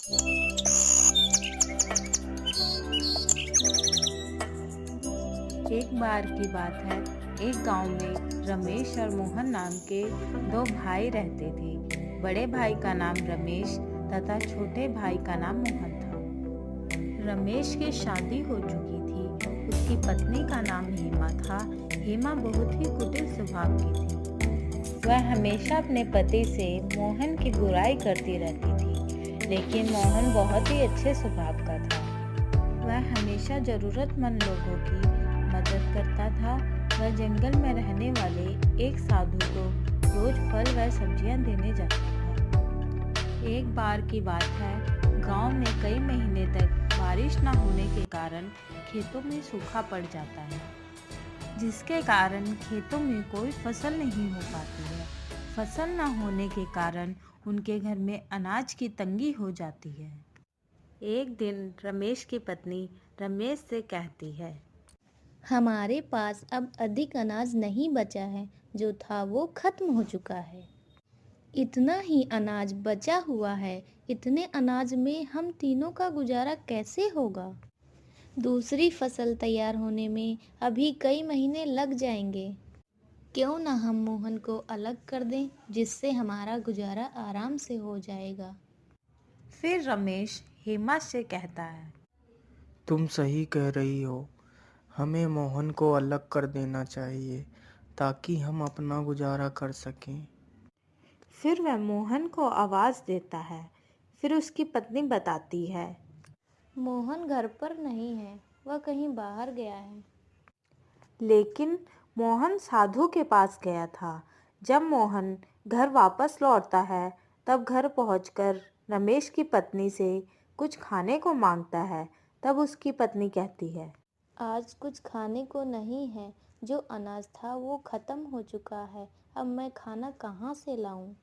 एक बार की बात है, एक गांव में रमेश और मोहन नाम के दो भाई रहते थे। बड़े भाई का नाम रमेश तथा छोटे भाई का नाम मोहन था। रमेश की शादी हो चुकी थी। उसकी पत्नी का नाम हेमा था। हेमा बहुत ही कुटिल स्वभाव की थी। वह हमेशा अपने पति से मोहन की बुराई करती रहती थी, लेकिन मोहन बहुत ही अच्छे स्वभाव का था। वह हमेशा जरूरतमंद लोगों की मदद करता था। वह जंगल में रहने वाले एक साधु को रोज फल व सब्जियां देने जाता था। एक बार की बात है, गांव में कई महीने तक बारिश न होने के कारण खेतों में सूखा पड़ जाता है, जिसके कारण खेतों में कोई फसल नहीं हो पाती है। फसल न होने के कारण उनके घर में अनाज की तंगी हो जाती है। एक दिन रमेश की पत्नी रमेश से कहती है, हमारे पास अब अधिक अनाज नहीं बचा है, जो था वो खत्म हो चुका है। इतना ही अनाज बचा हुआ है। इतने अनाज में हम तीनों का गुजारा कैसे होगा? दूसरी फसल तैयार होने में अभी कई महीने लग जाएंगे। क्यों ना हम मोहन को अलग कर दें, जिससे हमारा गुजारा आराम से हो जाएगा। फिर रमेश हेमा से कहता है, तुम सही कह रही हो। हमें मोहन को अलग कर देना चाहिए ताकि हम अपना गुजारा कर सकें। फिर वह मोहन को आवाज देता है। फिर उसकी पत्नी बताती है, मोहन घर पर नहीं है, वह कहीं बाहर गया है। लेकिन मोहन साधु के पास गया था। जब मोहन घर वापस लौटता है, तब घर पहुंचकर रमेश की पत्नी से कुछ खाने को मांगता है। तब उसकी पत्नी कहती है, आज कुछ खाने को नहीं है। जो अनाज था वो खत्म हो चुका है। अब मैं खाना कहाँ से लाऊं?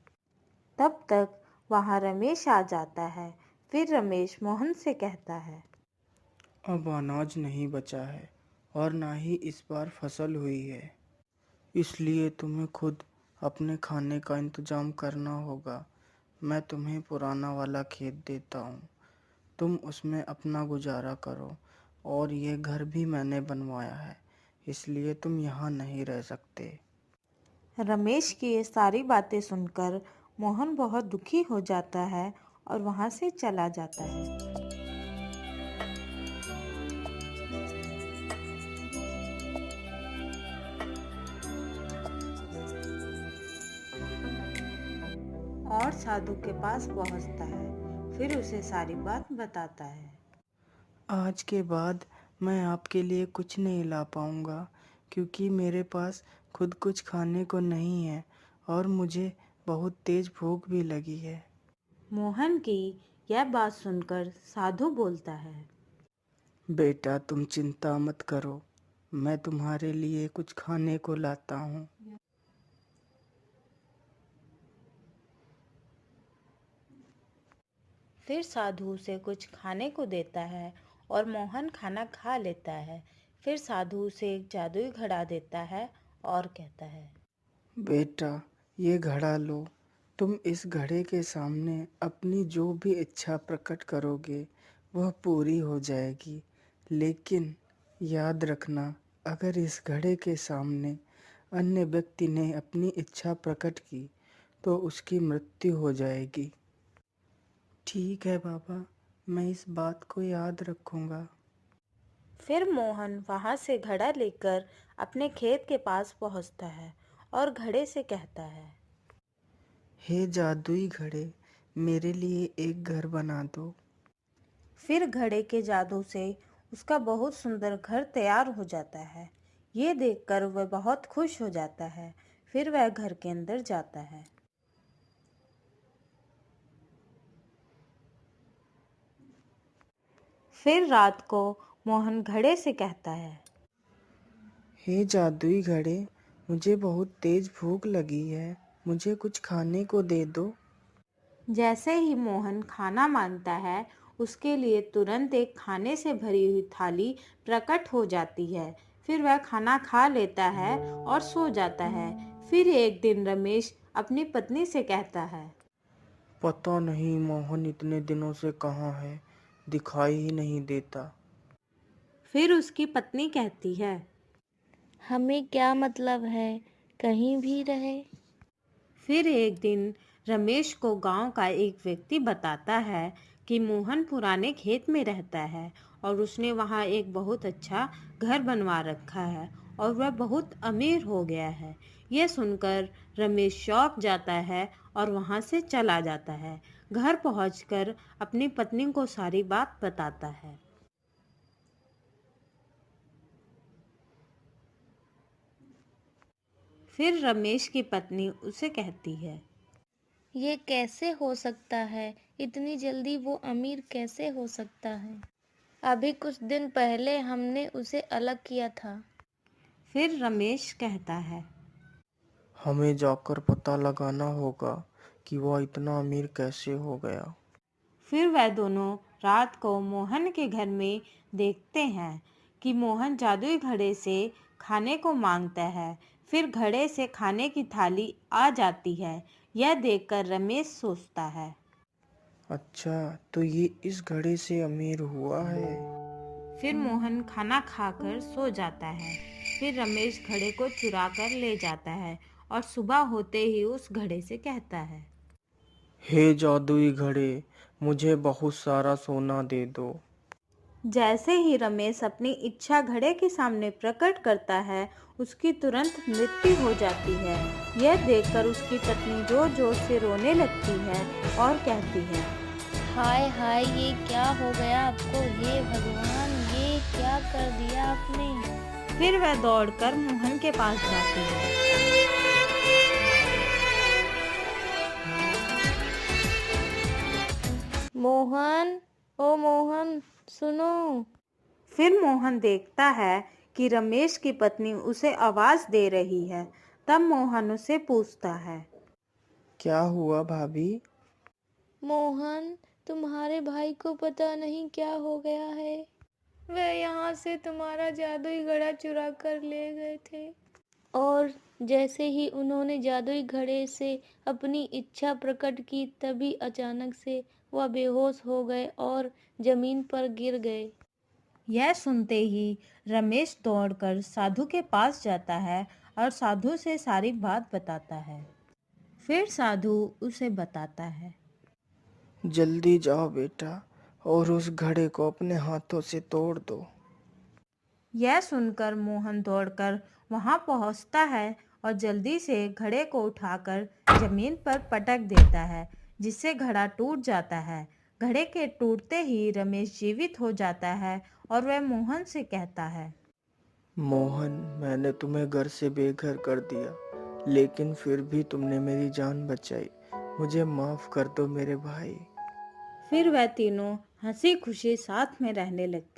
तब तक वहां रमेश आ जाता है। फिर रमेश मोहन से कहता है, अब अनाज नहीं बचा है और ना ही इस बार फसल हुई है, इसलिए तुम्हें खुद अपने खाने का इंतजाम करना होगा। मैं तुम्हें पुराना वाला खेत देता हूँ, तुम उसमें अपना गुजारा करो। और ये घर भी मैंने बनवाया है, इसलिए तुम यहाँ नहीं रह सकते। रमेश की ये सारी बातें सुनकर मोहन बहुत दुखी हो जाता है और वहां से चला जाता है। और साधु के पास पहुंचता है। फिर उसे सारी बात बताता है। आज के बाद मैं आपके लिए कुछ नहीं ला पाऊँगा, क्योंकि मेरे पास खुद कुछ खाने को नहीं है और मुझे बहुत तेज़ भूख भी लगी है। मोहन की यह बात सुनकर साधु बोलता है, बेटा, तुम चिंता मत करो, मैं तुम्हारे लिए कुछ खाने को लाता हूँ। फिर साधु उसे कुछ खाने को देता है और मोहन खाना खा लेता है। फिर साधु उसे एक जादुई घड़ा देता है और कहता है, बेटा, ये घड़ा लो। तुम इस घड़े के सामने अपनी जो भी इच्छा प्रकट करोगे वह पूरी हो जाएगी। लेकिन याद रखना, अगर इस घड़े के सामने अन्य व्यक्ति ने अपनी इच्छा प्रकट की तो उसकी मृत्यु हो जाएगी। ठीक है बाबा, मैं इस बात को याद रखूंगा। फिर मोहन वहां से घड़ा लेकर अपने खेत के पास पहुंचता है और घड़े से कहता है, हे जादुई घड़े, मेरे लिए एक घर बना दो। फिर घड़े के जादू से उसका बहुत सुंदर घर तैयार हो जाता है। ये देखकर वह बहुत खुश हो जाता है। फिर वह घर के अंदर जाता है। फिर रात को मोहन घड़े से कहता है, हे जादुई घड़े, मुझे बहुत तेज भूख लगी है, मुझे कुछ खाने को दे दो। जैसे ही मोहन खाना मांगता है, उसके लिए तुरंत एक खाने से भरी हुई थाली प्रकट हो जाती है। फिर वह खाना खा लेता है और सो जाता है। फिर एक दिन रमेश अपनी पत्नी से कहता है, पता नहीं मोहन इतने दिनों से कहाँ है, दिखाई ही नहीं देता। फिर उसकी पत्नी कहती है, हमें क्या मतलब है, कहीं भी रहे। फिर एक दिन रमेश को गांव का एक व्यक्ति बताता है कि मोहन पुराने खेत में रहता है और उसने वहां एक बहुत अच्छा घर बनवा रखा है और वह बहुत अमीर हो गया है। यह सुनकर रमेश चौंक जाता है और वहां से चला जाता है। घर पहुंचकर अपनी पत्नी को सारी बात बताता है। फिर रमेश की पत्नी उसे कहती है, ये कैसे हो सकता है, इतनी जल्दी वो अमीर कैसे हो सकता है। अभी कुछ दिन पहले हमने उसे अलग किया था। फिर रमेश कहता है, हमें जाकर पता लगाना होगा कि वह इतना अमीर कैसे हो गया। फिर वह दोनों रात को मोहन के घर में देखते हैं कि मोहन जादुई घड़े से खाने को मांगता है। फिर घड़े से खाने की थाली आ जाती है। यह देखकर रमेश सोचता है। अच्छा, तो ये इस घड़े से अमीर हुआ है। फिर मोहन खाना खाकर सो जाता है। फिर रमेश घड़े को चुरा कर ले जाता है और सुबह होते ही उस घड़े से कहता है, हे जादुई घड़े, मुझे बहुत सारा सोना दे दो। जैसे ही रमेश अपनी इच्छा घड़े के सामने प्रकट करता है, उसकी तुरंत मृत्यु हो जाती है। यह देखकर उसकी पत्नी जोर जोर से रोने लगती है और कहती है, हाय हाय, ये क्या हो गया आपको, हे भगवान, ये क्या कर दिया आपने। फिर वह दौड़कर मोहन के पास जाती है। मोहन, ओ मोहन, सुनो। फिर मोहन देखता है कि रमेश की पत्नी उसे आवाज दे रही है। तब मोहन उसे पूछता है, क्या हुआ भाभी? मोहन, तुम्हारे भाई को पता नहीं क्या हो गया है। वह यहाँ से तुम्हारा जादुई घड़ा चुरा कर ले गए थे और जैसे ही उन्होंने जादुई घड़े से अपनी इच्छा प्रकट की, तभी अचानक से वह बेहोश हो गए और जमीन पर गिर गए। यह सुनते ही रमेश दौड़कर साधु के पास जाता है और साधु से सारी बात बताता है। फिर साधु उसे बताता है, जल्दी जाओ बेटा और उस घड़े को अपने हाथों से तोड़ दो। यह सुनकर मोहन दौड़कर वहां पहुंचता है और जल्दी से घड़े को उठाकर जमीन पर पटक देता है, जिससे घड़ा टूट जाता है। घड़े के टूटते ही रमेश जीवित हो जाता है और वह मोहन से कहता है, मोहन, मैंने तुम्हें घर से बेघर कर दिया, लेकिन फिर भी तुमने मेरी जान बचाई। मुझे माफ कर दो मेरे भाई। फिर वह तीनों हंसी खुशी साथ में रहने लगते।